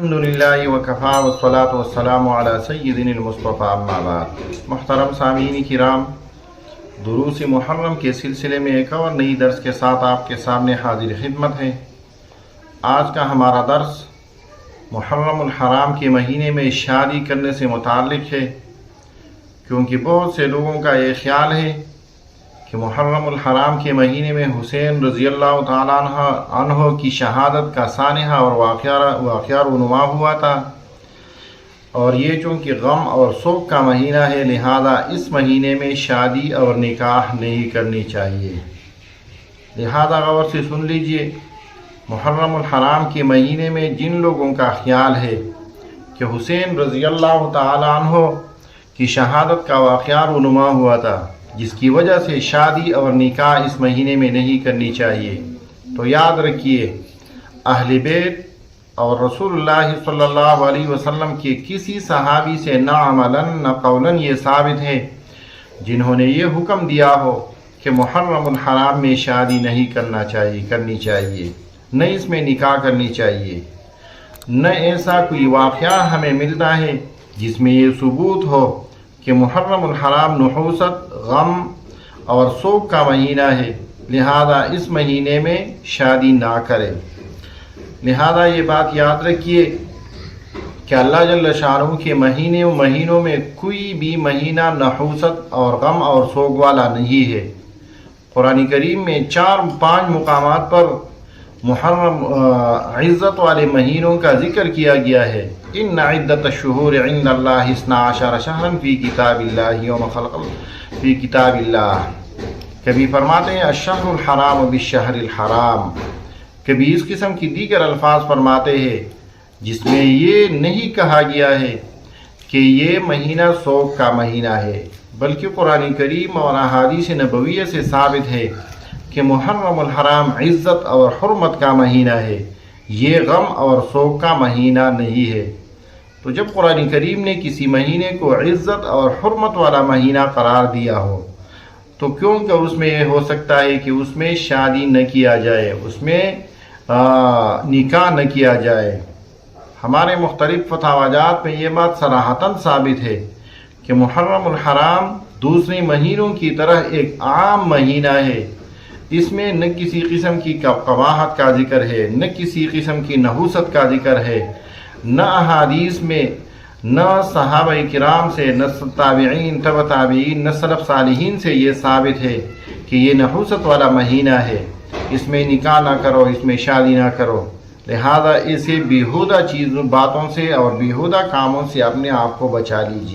الحمدللہ وکفا والصلاۃ والسلام علی سیدنا المصطفیٰ اما بعد۔ محترم سامعین کرام، دروس محرم کے سلسلے میں ایک اور نئی درس کے ساتھ آپ کے سامنے حاضر خدمت ہے۔ آج کا ہمارا درس محرم الحرام کے مہینے میں شادی کرنے سے متعلق ہے، کیونکہ بہت سے لوگوں کا یہ خیال ہے کہ محرم الحرام کے مہینے میں حسین رضی اللہ تعالیٰ عنہ کی شہادت کا سانحہ اور واقعہ رونما ہوا تھا، اور یہ چونکہ غم اور سوگ کا مہینہ ہے، لہذا اس مہینے میں شادی اور نکاح نہیں کرنی چاہیے۔ لہذا غور سے سن لیجئے، محرم الحرام کے مہینے میں جن لوگوں کا خیال ہے کہ حسین رضی اللہ تعالیٰ عنہ کی شہادت کا واقعہ رونما ہوا تھا، جس کی وجہ سے شادی اور نکاح اس مہینے میں نہیں کرنی چاہیے، تو یاد رکھیے اہل بیت اور رسول اللہ صلی اللہ علیہ وسلم کے کسی صحابی سے نہ عملاً نہ قولاً یہ ثابت ہے جنہوں نے یہ حکم دیا ہو کہ محرم الحرام میں شادی نہیں کرنی چاہیے، نہ اس میں نکاح کرنی چاہیے، نہ ایسا کوئی واقعہ ہمیں ملتا ہے جس میں یہ ثبوت ہو کہ محرم الحرام نحوست، غم اور سوگ کا مہینہ ہے، لہذا اس مہینے میں شادی نہ کرے۔ لہذا یہ بات یاد رکھیے کہ اللہ جل شانہ کے مہینوں میں کوئی بھی مہینہ نحوست اور غم اور سوگ والا نہیں ہے۔ قرآن کریم میں 4-5 مقامات پر محرم عزت والے مہینوں کا ذکر کیا گیا ہے۔ ان عدت الشہور عند اللہ 12 شہرا فی کتاب اللہ یوم خلق فی کتاب اللہ۔ کبھی فرماتے ہیں الشہر الحرام بالشہر الحرام، کبھی اس قسم کی دیگر الفاظ فرماتے ہیں جس میں یہ نہیں کہا گیا ہے کہ یہ مہینہ سوگ کا مہینہ ہے، بلکہ قرآن کریم اور احادیث نبویہ سے ثابت ہے کہ محرم الحرام عزت اور حرمت کا مہینہ ہے، یہ غم اور سوگ کا مہینہ نہیں ہے۔ تو جب قرآن کریم نے کسی مہینے کو عزت اور حرمت والا مہینہ قرار دیا ہو تو کیوں کہ اس میں یہ ہو سکتا ہے کہ اس میں شادی نہ کیا جائے، اس میں نکاح نہ کیا جائے۔ ہمارے مختلف فتاویٰ میں یہ بات صراحتاً ثابت ہے کہ محرم الحرام دوسرے مہینوں کی طرح ایک عام مہینہ ہے، اس میں نہ کسی قسم کی قباحت کا ذکر ہے، نہ کسی قسم کی نحوست کا ذکر ہے، نہ احادیث میں، نہ صحابہ کرام سے، نہ تابعین، تبع تابعین، نہ سلف صالحین سے یہ ثابت ہے کہ یہ نحوست والا مہینہ ہے، اس میں نکاح نہ کرو، اس میں شادی نہ کرو۔ لہذا ایسے بیہودہ باتوں سے اور بیہودہ کاموں سے اپنے آپ کو بچا لیجیے۔